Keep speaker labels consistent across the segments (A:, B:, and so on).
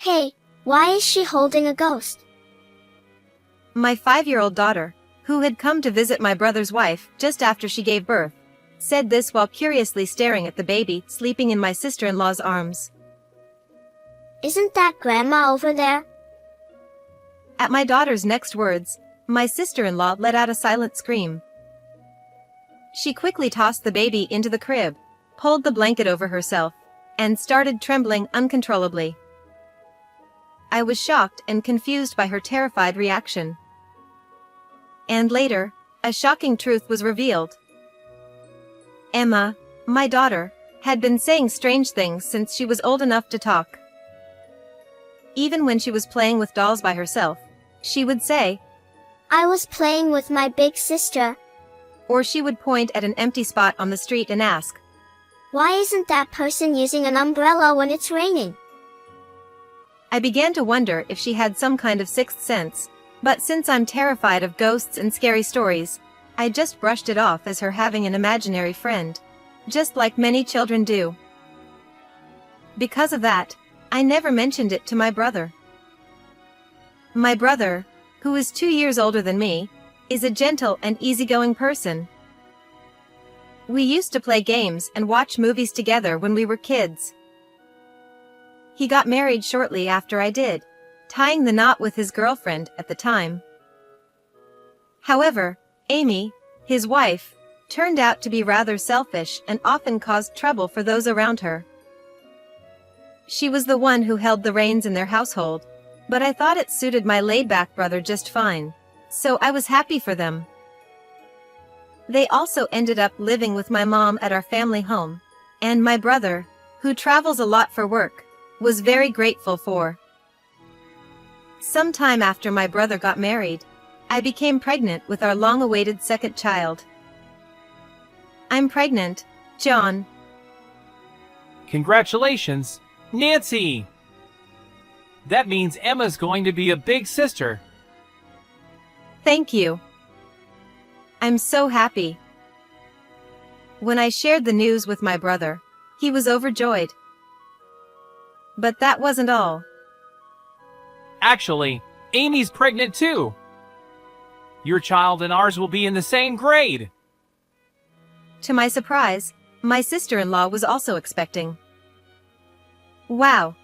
A: Hey, why is she holding a ghost?
B: My 5-year-old daughter, who had come to visit my brother's wife just after she gave birth, said this while curiously staring at the baby sleeping in my sister-in-law's arms.
A: Isn't that Grandma over there?
B: At my daughter's next words, my sister-in-law let out a silent scream. She quickly tossed the baby into the crib, pulled the blanket over herself, and started trembling uncontrollably. I was shocked and confused by her terrified reaction. And later, a shocking truth was revealed. Emma, my daughter, had been saying strange things since she was old enough to talk. Even when she was playing with dolls by herself, she would say,
A: I was playing with my big sister.
B: Or she would point at an empty spot on the street and ask,
A: Why isn't that person using an umbrella when it's raining?
B: I began to wonder if she had some kind of sixth sense, but since I'm terrified of ghosts and scary stories, I just brushed it off as her having an imaginary friend, just like many children do. Because of that, I never mentioned it to my brother. My brother, who is 2 years older than me, is a gentle and easygoing person. We used to play games and watch movies together when we were kids. He got married shortly after I did, tying the knot with his girlfriend at the time. However, Amy, his wife, turned out to be rather selfish and often caused trouble for those around her. She was the one who held the reins in their household, but I thought it suited my laid-back brother just fine, so I was happy for them. They also ended up living with my mom at our family home, and my brother, who travels a lot for work, was very grateful for. Sometime after my brother got married, I became pregnant with our long-awaited second child. I'm pregnant, John.
C: Congratulations, Nancy! That means Emma's going to be a big sister.
B: Thank you. I'm so happy. When I shared the news with my brother, he was overjoyed. But that wasn't all.
C: Actually, Amy's pregnant too. Your child and ours will be in the same grade.
B: To my surprise, my sister-in-law was also expecting. Wow!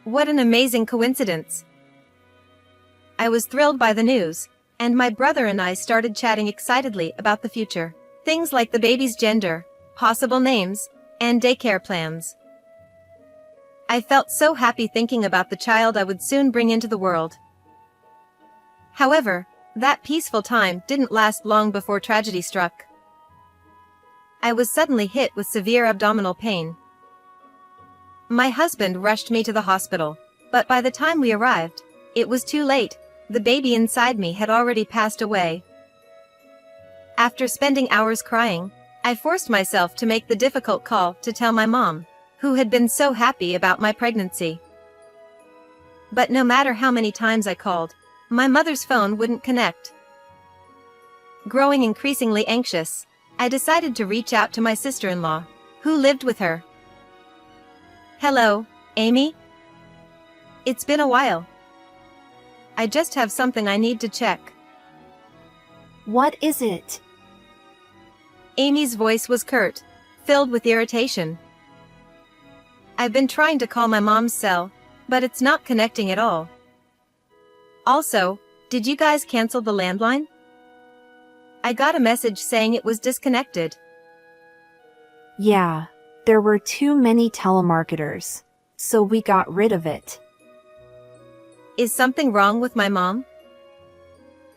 B: What an amazing coincidence! I was thrilled by the news, and my brother and I started chatting excitedly about the future. Things like the baby's gender, possible names, and daycare plans. I felt so happy thinking about the child I would soon bring into the world. However, that peaceful time didn't last long before tragedy struck. I was suddenly hit with severe abdominal pain. My husband rushed me to the hospital, but by the time we arrived, it was too late. The baby inside me had already passed away. After spending hours crying, I forced myself to make the difficult call to tell my mom, who had been so happy about my pregnancy. But no matter how many times I called, my mother's phone wouldn't connect. Growing increasingly anxious, I decided to reach out to my sister-in-law, who lived with her. Hello, Amy? It's been a while. I just have something I need to check.
D: What is it?
B: Amy's voice was curt, filled with irritation. I've been trying to call my mom's cell, but it's not connecting at all. Also, did you guys cancel the landline? I got a message saying it was disconnected.
D: Yeah, there were too many telemarketers, so we got rid of it.
B: Is something wrong with my mom?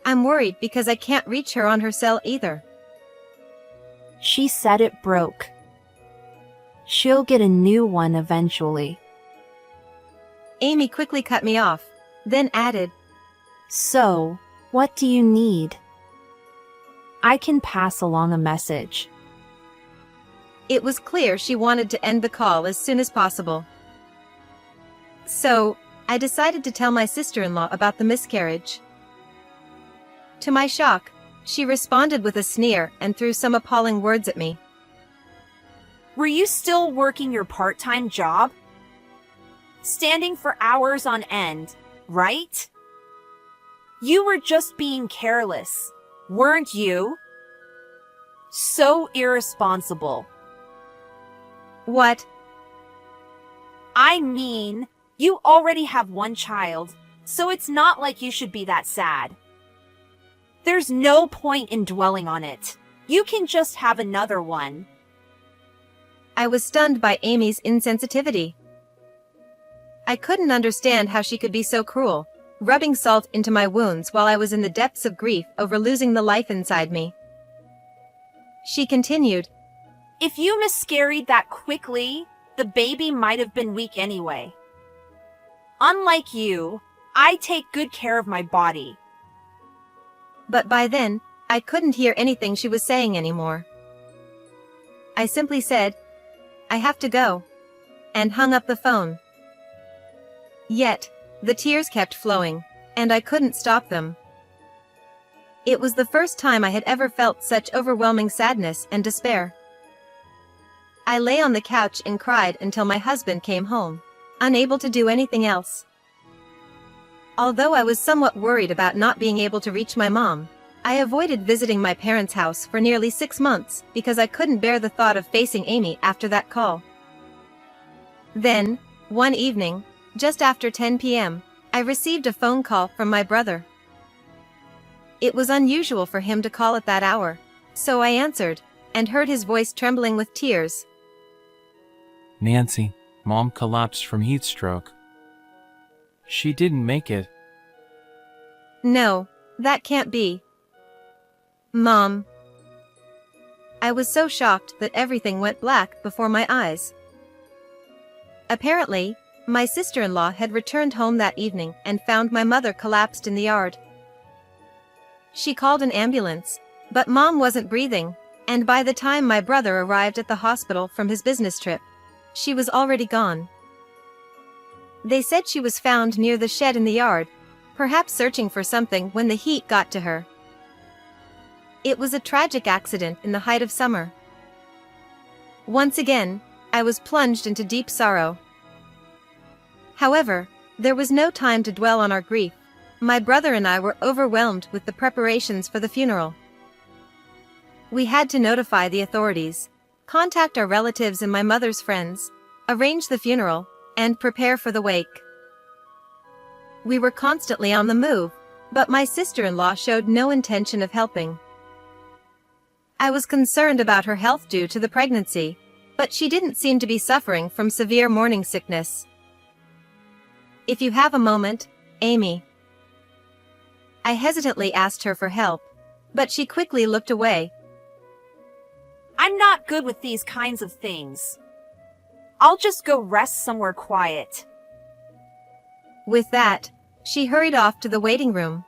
B: I'm worried because I can't reach her on her cell either.
D: She said it broke. She'll get a new one eventually.
B: Amy quickly cut me off, then added,
D: So, what do you need? I can pass along a message.
B: It was clear she wanted to end the call as soon as possible. So, I decided to tell my sister-in-law about the miscarriage. To my shock, she responded with a sneer and threw some appalling words at me.
E: Were you still working your part-time job?
D: standing for hours on end, right? You were just being careless, weren't you? So irresponsible.
B: What?
D: I mean, you already have one child, so it's not like you should be that sad. There's no point in dwelling on it. You can just have another one.
B: I was stunned by Amy's insensitivity. I couldn't understand how she could be so cruel, rubbing salt into my wounds while I was in the depths of grief over losing the life inside me. She continued,
D: If you miscarried that quickly, the baby might have been weak anyway. Unlike you, I take good care of my body.
B: But by then, I couldn't hear anything she was saying anymore. I simply said, I have to go, and hung up the phone. Yet, the tears kept flowing, and I couldn't stop them. It was the first time I had ever felt such overwhelming sadness and despair. I lay on the couch and cried until my husband came home, unable to do anything else. Although I was somewhat worried about not being able to reach my mom, I avoided visiting my parents' house for nearly 6 months because I couldn't bear the thought of facing Amy after that call. Then, one evening, just after 10 p.m., I received a phone call from my brother. It was unusual for him to call at that hour, so I answered, and heard his voice trembling with tears.
C: Nancy, Mom collapsed from heat stroke. She didn't make it.
B: No, that can't be. Mom. I was so shocked that everything went black before my eyes. Apparently, my sister-in-law had returned home that evening and found my mother collapsed in the yard. She called an ambulance, but Mom wasn't breathing, and by the time my brother arrived at the hospital from his business trip, she was already gone. They said she was found near the shed in the yard, perhaps searching for something when the heat got to her. It was a tragic accident in the height of summer. Once again, I was plunged into deep sorrow. However, there was no time to dwell on our grief. My brother and I were overwhelmed with the preparations for the funeral. We had to notify the authorities, contact our relatives and my mother's friends, arrange the funeral, and prepare for the wake. We were constantly on the move, but my sister-in-law showed no intention of helping. I was concerned about her health due to the pregnancy, but she didn't seem to be suffering from severe morning sickness. If you have a moment, Amy. I hesitantly asked her for help, but she quickly looked away.
D: I'm not good with these kinds of things. I'll just go rest somewhere quiet.
B: With that, she hurried off to the waiting room.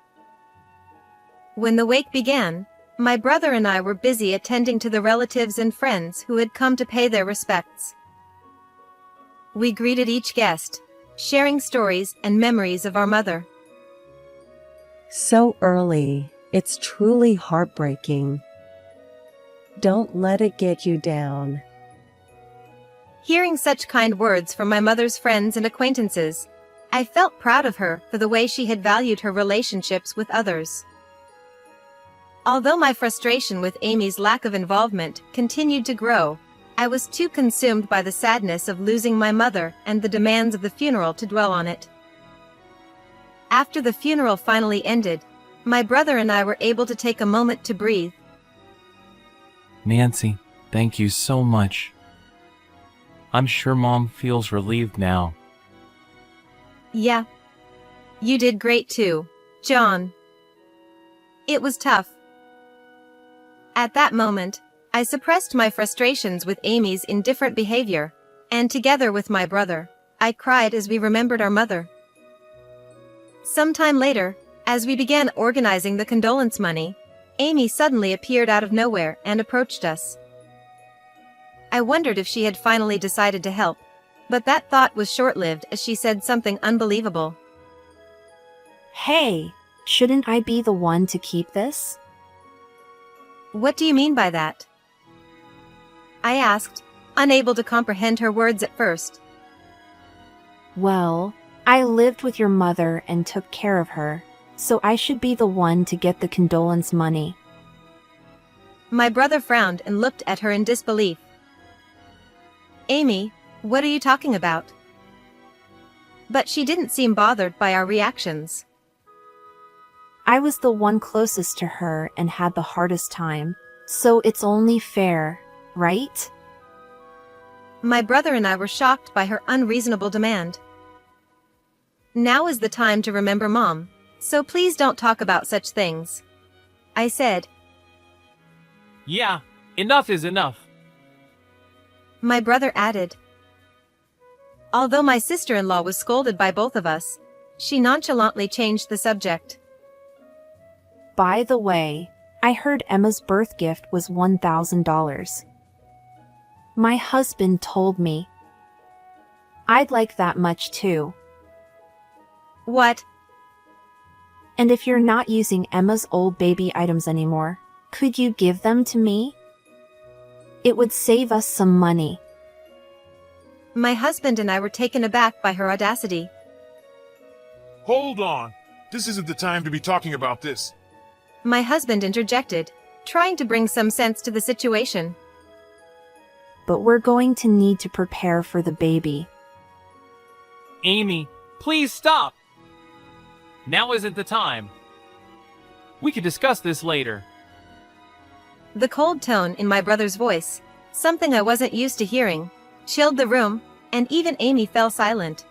B: When the wake began, my brother and I were busy attending to the relatives and friends who had come to pay their respects. We greeted each guest, sharing stories and memories of our mother.
E: So early, it's truly heartbreaking. Don't let it get you down.
B: Hearing such kind words from my mother's friends and acquaintances, I felt proud of her for the way she had valued her relationships with others. Although my frustration with Amy's lack of involvement continued to grow, I was too consumed by the sadness of losing my mother and the demands of the funeral to dwell on it. After the funeral finally ended, my brother and I were able to take a moment to breathe.
C: Nancy, thank you so much. I'm sure Mom feels relieved now.
B: Yeah. You did great too, John. It was tough. At that moment, I suppressed my frustrations with Amy's indifferent behavior, and together with my brother, I cried as we remembered our mother. Sometime later, as we began organizing the condolence money, Amy suddenly appeared out of nowhere and approached us. I wondered if she had finally decided to help, but that thought was short-lived as she said something unbelievable.
D: Hey, shouldn't I be the one to keep this?
B: What do you mean by that? I asked, unable to comprehend her words at first.
D: Well, I lived with your mother and took care of her, so I should be the one to get the condolence money.
B: My brother frowned and looked at her in disbelief. Amy, what are you talking about? But she didn't seem bothered by our reactions.
D: I was the one closest to her and had the hardest time, so it's only fair, right?
B: My brother and I were shocked by her unreasonable demand. Now is the time to remember Mom, so please don't talk about such things, I said.
C: Yeah, enough is enough.
B: My brother added. Although my sister-in-law was scolded by both of us, she nonchalantly changed the subject.
D: By the way, I heard Emma's birth gift was $1,000. My husband told me. I'd like that much too.
B: What?
D: And if you're not using Emma's old baby items anymore, could you give them to me? It would save us some money.
B: My husband and I were taken aback by her audacity.
F: Hold on. This isn't the time to be talking about this.
B: My husband interjected, trying to bring some sense to the situation.
D: But we're going to need to prepare for the baby.
C: Amy, please stop! Now isn't the time. We can discuss this later.
B: The cold tone in my brother's voice, something I wasn't used to hearing, chilled the room, and even Amy fell silent.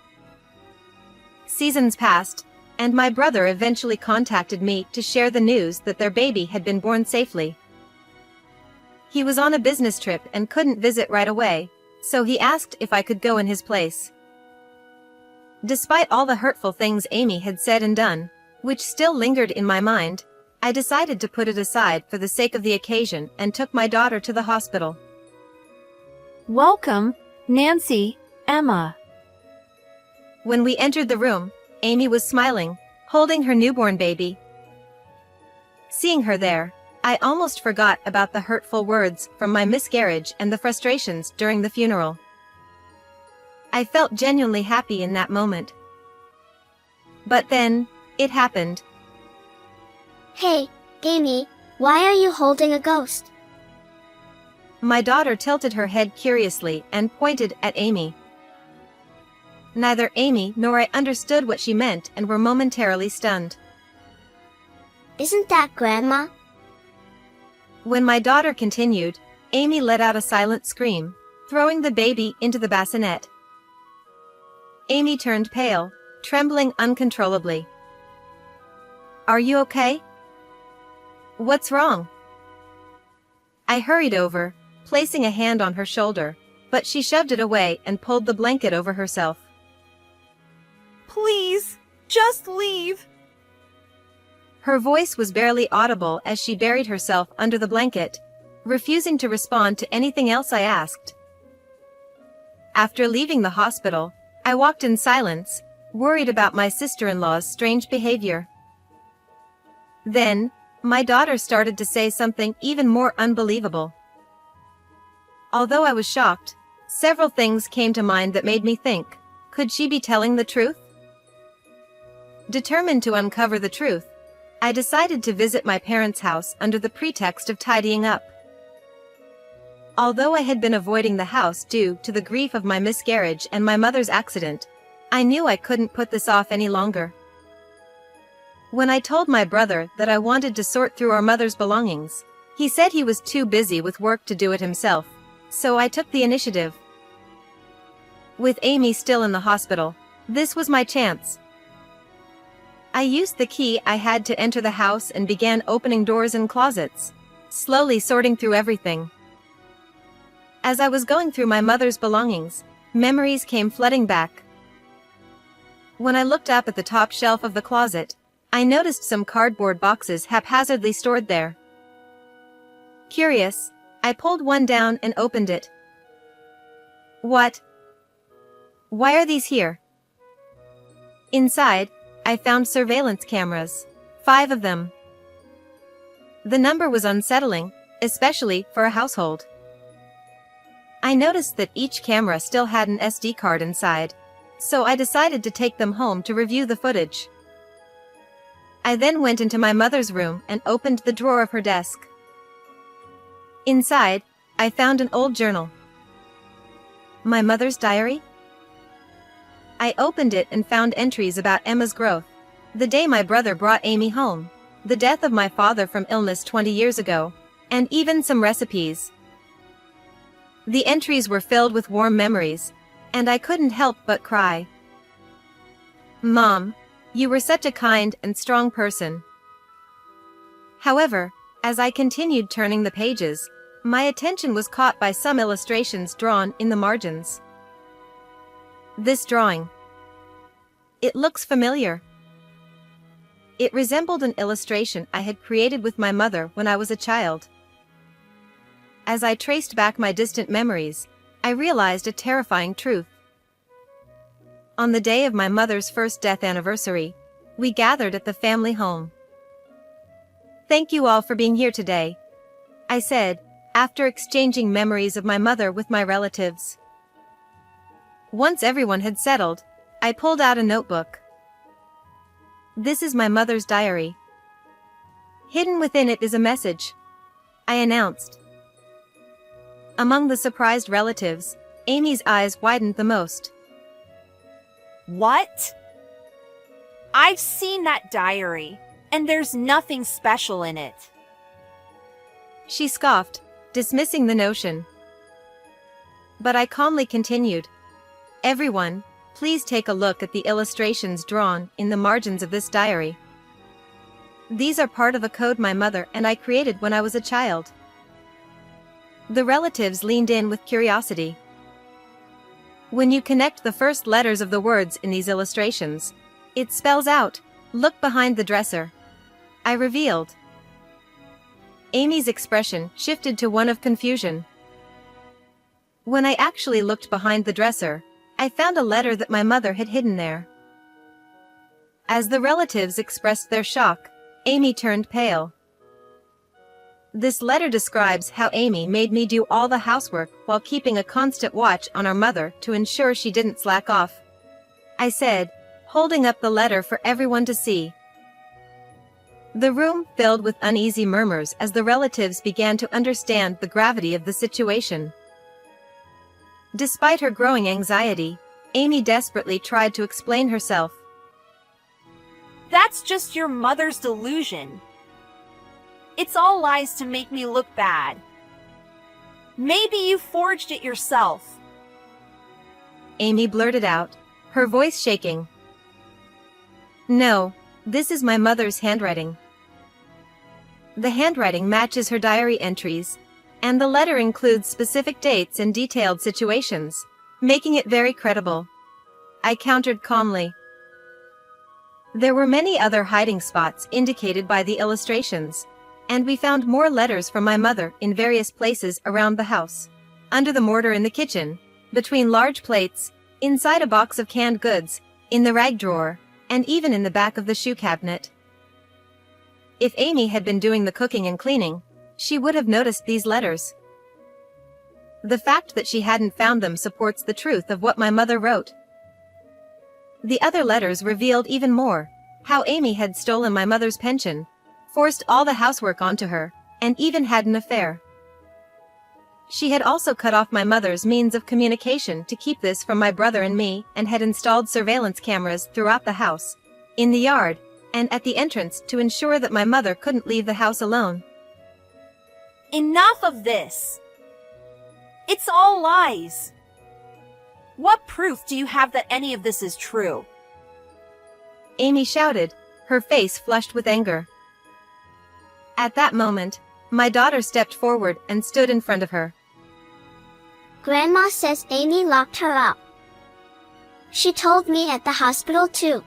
B: Seasons passed, and my brother eventually contacted me to share the news that their baby had been born safely. He was on a business trip and couldn't visit right away, so he asked if I could go in his place. Despite all the hurtful things Amy had said and done, which still lingered in my mind, I decided to put it aside for the sake of the occasion and took my daughter to the hospital.
D: Welcome, Nancy, Emma.
B: When we entered the room, Amy was smiling, holding her newborn baby. Seeing her there, I almost forgot about the hurtful words from my miscarriage and the frustrations during the funeral. I felt genuinely happy in that moment. But then, it happened.
A: Hey, Amy, why are you holding a ghost?
B: My daughter tilted her head curiously and pointed at Amy. Neither Amy nor I understood what she meant and were momentarily stunned.
A: Isn't that Grandma?
B: When my daughter continued, Amy let out a silent scream, throwing the baby into the bassinet. Amy turned pale, trembling uncontrollably. Are you okay? What's wrong? I hurried over, placing a hand on her shoulder, but she shoved it away and pulled the blanket over herself.
D: Please, just leave.
B: Her voice was barely audible as she buried herself under the blanket, refusing to respond to anything else I asked. After leaving the hospital, I walked in silence, worried about my sister-in-law's strange behavior. Then, my daughter started to say something even more unbelievable. Although I was shocked, several things came to mind that made me think, could she be telling the truth? Determined to uncover the truth, I decided to visit my parents' house under the pretext of tidying up. Although I had been avoiding the house due to the grief of my miscarriage and my mother's accident, I knew I couldn't put this off any longer. When I told my brother that I wanted to sort through our mother's belongings, he said he was too busy with work to do it himself, so I took the initiative. With Amy still in the hospital, this was my chance. I used the key I had to enter the house and began opening doors and closets, slowly sorting through everything. As I was going through my mother's belongings, memories came flooding back. When I looked up at the top shelf of the closet, I noticed some cardboard boxes haphazardly stored there. Curious, I pulled one down and opened it. What? Why are these here? Inside, I found surveillance cameras, 5 of them. The number was unsettling, especially for a household. I noticed that each camera still had an SD card inside, so I decided to take them home to review the footage. I then went into my mother's room and opened the drawer of her desk. Inside, I found an old journal. My mother's diary? I opened it and found entries about Emma's growth, the day my brother brought Amy home, the death of my father from illness 20 years ago, and even some recipes. The entries were filled with warm memories, and I couldn't help but cry. Mom, you were such a kind and strong person. However, as I continued turning the pages, my attention was caught by some illustrations drawn in the margins. This drawing. It looks familiar. It resembled an illustration I had created with my mother when I was a child. As I traced back my distant memories, I realized a terrifying truth. On the day of my mother's first death anniversary, we gathered at the family home. Thank you all for being here today, I said, after exchanging memories of my mother with my relatives. Once everyone had settled, I pulled out a notebook. This is my mother's diary. Hidden within it is a message, I announced. Among the surprised relatives, Amy's eyes widened the most.
D: What? I've seen that diary, and there's nothing special in it.
B: She scoffed, dismissing the notion. But I calmly continued. Everyone, please take a look at the illustrations drawn in the margins of this diary. These are part of a code my mother and I created when I was a child. The relatives leaned in with curiosity. When you connect the first letters of the words in these illustrations, it spells out, "Look behind the dresser," I revealed. Amy's expression shifted to one of confusion. When I actually looked behind the dresser, I found a letter that my mother had hidden there. As the relatives expressed their shock, Amy turned pale. This letter describes how Amy made me do all the housework while keeping a constant watch on our mother to ensure she didn't slack off, I said, holding up the letter for everyone to see. The room filled with uneasy murmurs as the relatives began to understand the gravity of the situation. Despite her growing anxiety, Amy desperately tried to explain herself.
D: That's just your mother's delusion. It's all lies to make me look bad. Maybe you forged it yourself.
B: Amy blurted out, her voice shaking. No, this is my mother's handwriting. The handwriting matches her diary entries, and the letter includes specific dates and detailed situations, making it very credible. I countered calmly. There were many other hiding spots indicated by the illustrations, and we found more letters from my mother in various places around the house. Under the mortar in the kitchen, between large plates, inside a box of canned goods, in the rag drawer, and even in the back of the shoe cabinet. If Amy had been doing the cooking and cleaning, she would have noticed these letters. The fact that she hadn't found them supports the truth of what my mother wrote. The other letters revealed even more, how Amy had stolen my mother's pension, forced all the housework onto her, and even had an affair. She had also cut off my mother's means of communication to keep this from my brother and me, and had installed surveillance cameras throughout the house, in the yard, and at the entrance to ensure that my mother couldn't leave the house alone.
D: Enough of this. It's all lies. What proof do you have that any of this is true?
B: Amy shouted, her face flushed with anger. At that moment, my daughter stepped forward and stood in front of her.
A: Grandma says Amy locked her up. She told me at the hospital too.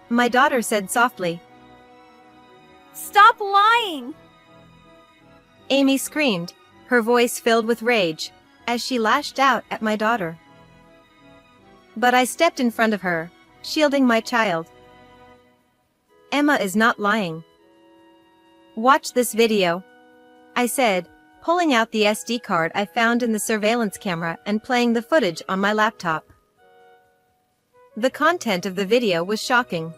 B: My daughter said softly.
D: Stop lying!
B: Amy screamed, her voice filled with rage, as she lashed out at my daughter. But I stepped in front of her, shielding my child. Emma is not lying. Watch this video, I said, pulling out the SD card I found in the surveillance camera and playing the footage on my laptop. The content of the video was shocking.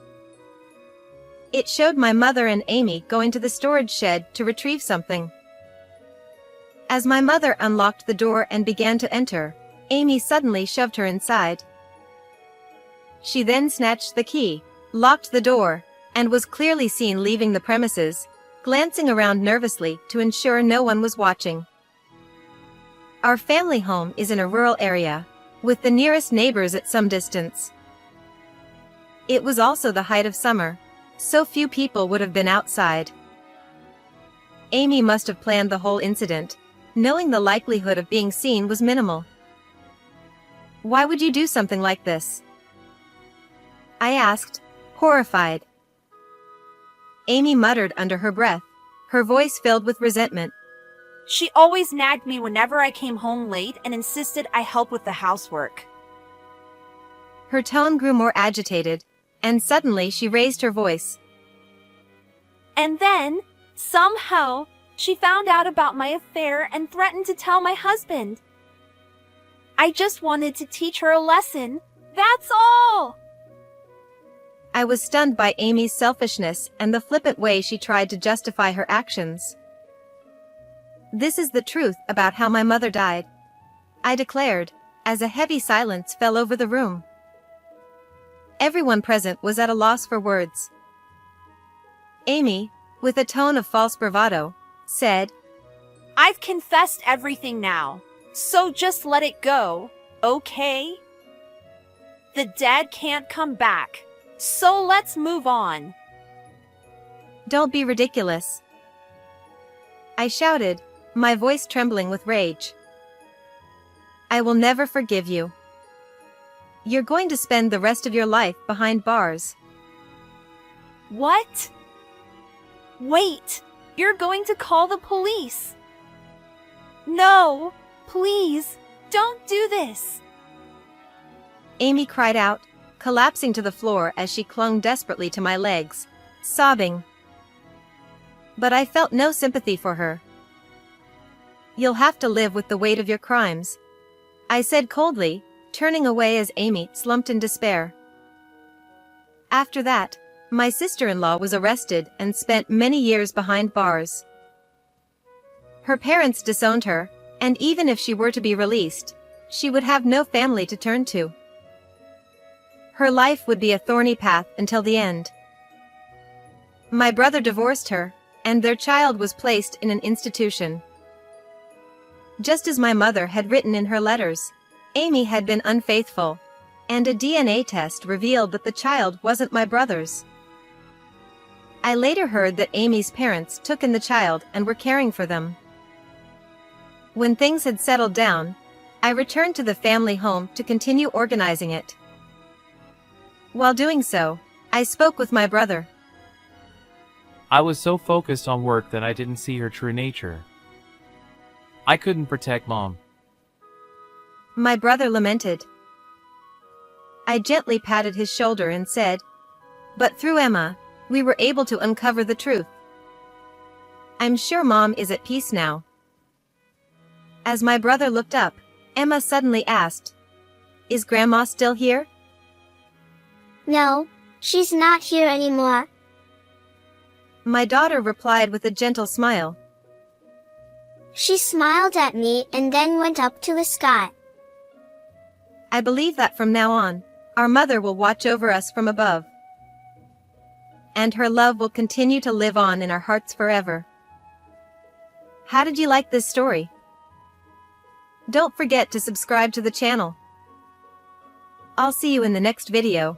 B: It showed my mother and Amy going to the storage shed to retrieve something. As my mother unlocked the door and began to enter, Amy suddenly shoved her inside. She then snatched the key, locked the door, and was clearly seen leaving the premises, glancing around nervously to ensure no one was watching. Our family home is in a rural area, with the nearest neighbors at some distance. It was also the height of summer, so few people would have been outside. Amy must have planned the whole incident, knowing the likelihood of being seen was minimal. Why would you do something like this? I asked, horrified. Amy muttered under her breath, her voice filled with resentment.
D: She always nagged me whenever I came home late and insisted I help with the housework.
B: Her tone grew more agitated, and suddenly she raised her voice.
D: And then, somehow, she found out about my affair and threatened to tell my husband. I just wanted to teach her a lesson. That's all!
B: I was stunned by Amy's selfishness and the flippant way she tried to justify her actions. This is the truth about how my mother died, I declared, as a heavy silence fell over the room. Everyone present was at a loss for words. Amy, with a tone of false bravado, said,
D: I've confessed everything now, so just let it go, okay? The dead can't come back, so let's move on.
B: Don't be ridiculous, I shouted, my voice trembling with rage. I will never forgive you. You're going to spend the rest of your life behind bars.
D: What? Wait, you're going to call the police. No, please, don't do this.
B: Amy cried out, collapsing to the floor as she clung desperately to my legs, sobbing. But I felt no sympathy for her. You'll have to live with the weight of your crimes, I said coldly, turning away as Amy slumped in despair. After that, my sister-in-law was arrested and spent many years behind bars. Her parents disowned her, and even if she were to be released, she would have no family to turn to. Her life would be a thorny path until the end. My brother divorced her, and their child was placed in an institution. Just as my mother had written in her letters, Amy had been unfaithful, and a DNA test revealed that the child wasn't my brother's. I later heard that Amy's parents took in the child and were caring for them. When things had settled down, I returned to the family home to continue organizing it. While doing so, I spoke with my brother.
C: I was so focused on work that I didn't see her true nature. I couldn't protect Mom.
B: My brother lamented. I gently patted his shoulder and said, but through Emma, we were able to uncover the truth. I'm sure Mom is at peace now. As my brother looked up, Emma suddenly asked, Is Grandma still here?
A: No, she's not here anymore.
B: My daughter replied with a gentle smile.
A: She smiled at me and then went up to the sky.
B: I believe that from now on, our mother will watch over us from above. And her love will continue to live on in our hearts forever. How did you like this story? Don't forget to subscribe to the channel. I'll see you in the next video.